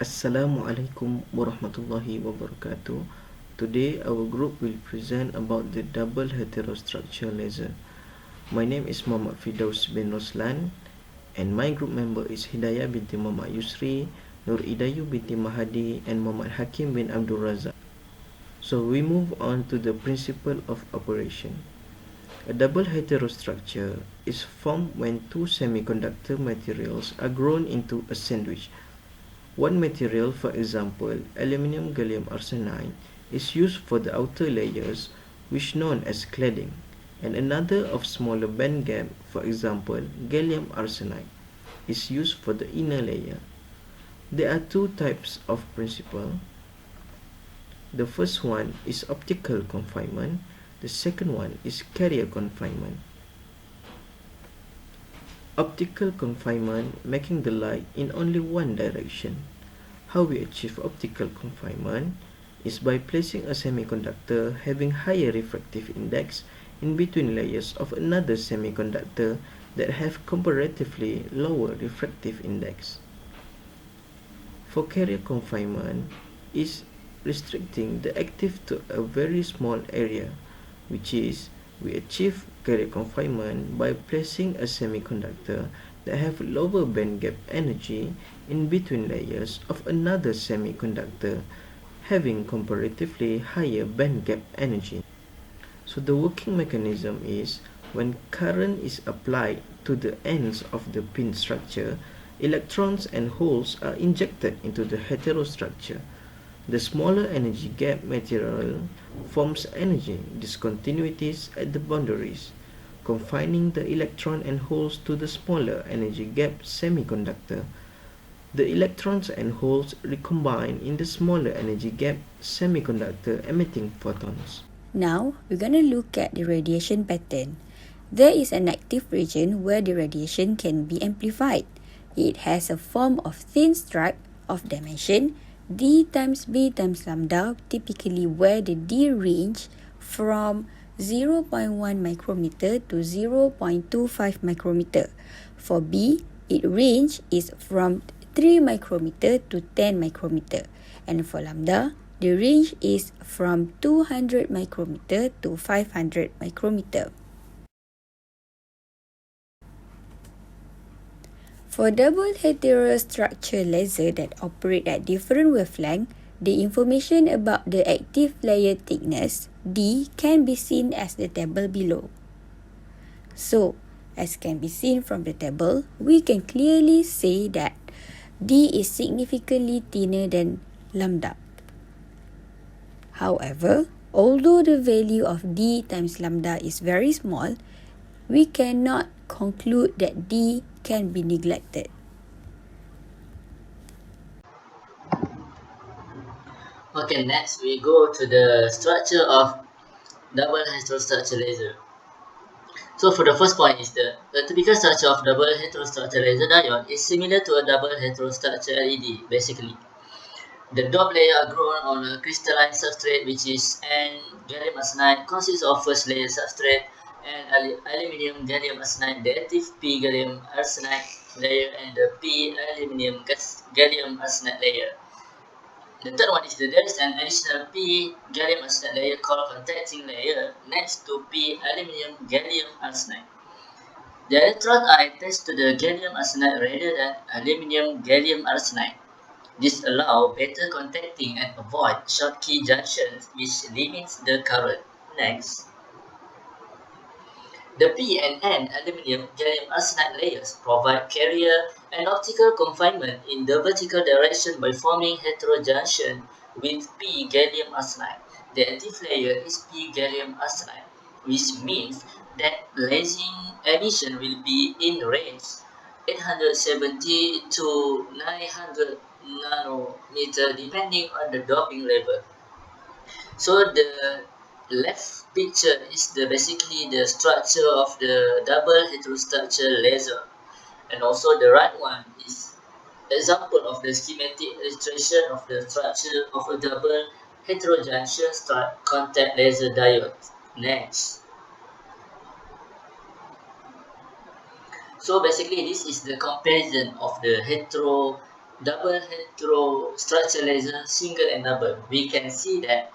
Assalamualaikum warahmatullahi wabarakatuh. Today our group will present about the double heterostructure laser. My name is Muhammad Fidaus bin Roslan and my group member is Hidayah binti Muhammad Yusri, Nur Idayu binti Mahadi and Muhammad Hakim bin Abdul Razak. So we move on to the principle of operation. A double heterostructure is formed when two semiconductor materials are grown into a sandwich. One material, for example, aluminium gallium arsenide, is used for the outer layers, which known as cladding, and another of smaller band gap, for example, gallium arsenide, is used for the inner layer. There are two types of principle. The first one is optical confinement, the second one is carrier confinement. Optical confinement, making the light in only one direction. How we achieve optical confinement is by placing a semiconductor having higher refractive index in between layers of another semiconductor that have comparatively lower refractive index. For carrier confinement is restricting the active to a very small area, which is we achieve carrier confinement by placing a semiconductor that have lower band gap energy in between layers of another semiconductor having comparatively higher band gap energy. So the working mechanism is when current is applied to the ends of the pin structure, electrons and holes are injected into the heterostructure. The smaller energy gap material forms energy discontinuities at the boundaries, confining the electron and holes to the smaller energy gap semiconductor. The electrons and holes recombine in the smaller energy gap semiconductor emitting photons. Now, we're going to look at the radiation pattern. There is an active region where the radiation can be amplified. It has a form of thin stripe of dimension d times b times lambda, typically where the d range from 0.1 micrometer to 0.25 micrometer. For b, its range is from 3 micrometer to 10 micrometer. And for lambda, the range is from 200 micrometer to 500 micrometer. For double heterostructure laser that operate at different wavelength, the information about the active layer thickness, D, can be seen as the table below. So, as can be seen from the table, we can clearly say that D is significantly thinner than lambda. However, although the value of D times lambda is very small, we cannot conclude that D can be neglected. Okay, next we go to the structure of double heterostructure laser. So for the first point is the typical structure of double heterostructure laser diode is similar to a double heterostructure LED basically. The doped layer are grown on a crystalline substrate which is N gallium arsenide consists of first layer substrate and aluminium gallium arsenide, the active P gallium arsenide layer and the P aluminium gallium arsenide layer. The third one is there is an additional P gallium arsenide layer called contacting layer next to P aluminium gallium arsenide. The electrons are attached to the gallium arsenide rather than aluminium gallium arsenide. This allows better contacting and avoid Schottky junctions, which limits the current. Next, the P and N aluminium gallium arsenide layers provide carrier and optical confinement in the vertical direction by forming heterojunction with P gallium arsenide. The active layer is P gallium arsenide, which means that lasing emission will be in range 870 to 900 nanometer depending on the doping level. So the left picture is basically the structure of the double heterostructure laser, and also the right one is example of the schematic illustration of the structure of a double heterojunction contact laser diode. Next, so basically this is the comparison of the double heterostructure laser, single and double, we can see that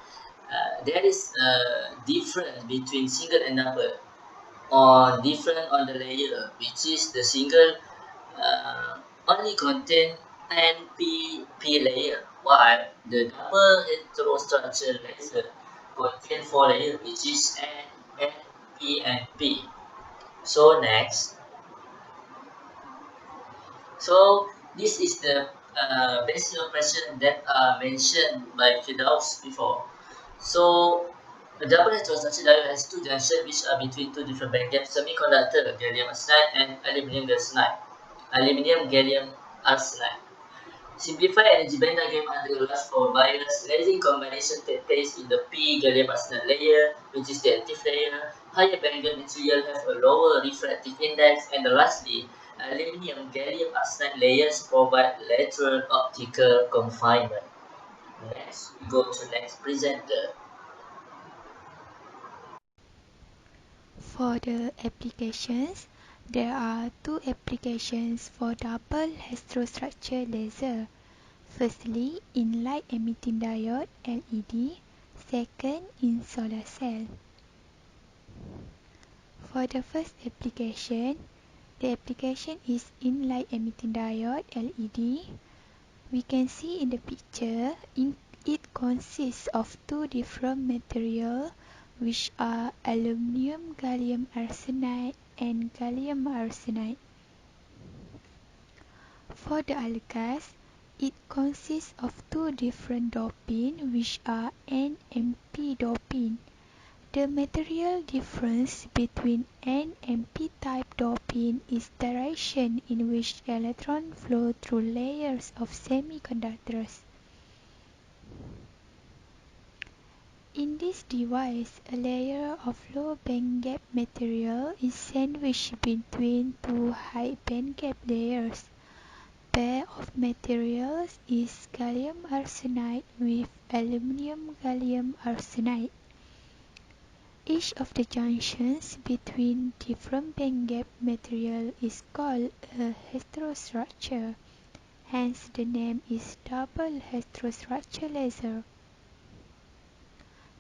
there is a difference between single and double or different on the layer, which is the single only contain NPP layer, while the double heterostructure laser contain 4 layers, which is N, P, and P. So next, so this is the basic operation that mentioned by Firdaus before. So a double heterostructure diode has two junctions which are between two different band gaps: semiconductor gallium arsenide and aluminum gallium arsenide. Simplified energy band diagram under glass for bias lasing combination takes place in the p gallium arsenide layer, which is the active layer. Higher band gap material have a lower refractive index, and lastly, aluminum gallium arsenide layers provide lateral optical confinement. Next, we go to next presenter. For the applications, there are two applications for double heterostructure laser. Firstly, in light emitting diode LED, second in solar cell. For the first application, the application is in light emitting diode LED. We can see in the picture, it consists of two different materials which are aluminum gallium arsenide and gallium arsenide. For the algas, it consists of two different doping which are N and P doping. The material difference between N and P type doping is direction in which electrons flow through layers of semiconductors. In this device, a layer of low bandgap material is sandwiched between two high bandgap layers. Pair of materials is gallium arsenide with aluminum gallium arsenide. Each of the junctions between different bandgap material is called a heterostructure, hence the name is double heterostructure laser.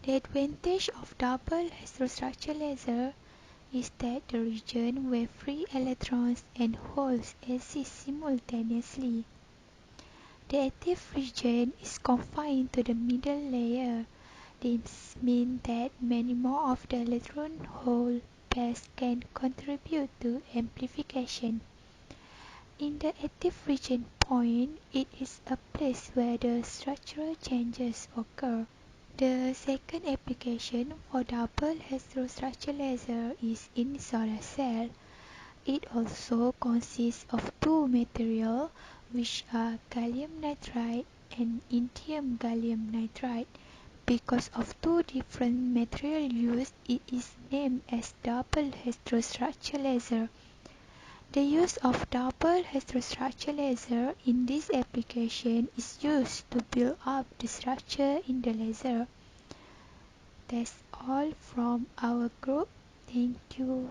The advantage of double heterostructure laser is that the region where free electrons and holes exist simultaneously. The active region is confined to the middle layer. This means that many more of the electron-hole pairs can contribute to amplification. In the active region point, it is a place where the structural changes occur. The second application for double heterostructure laser is in solar cell. It also consists of two materials which are gallium nitride and indium gallium nitride. Because of two different materials used, it is named as double heterostructure laser. The use of double heterostructure laser in this application is used to build up the structure in the laser. That's all from our group. Thank you.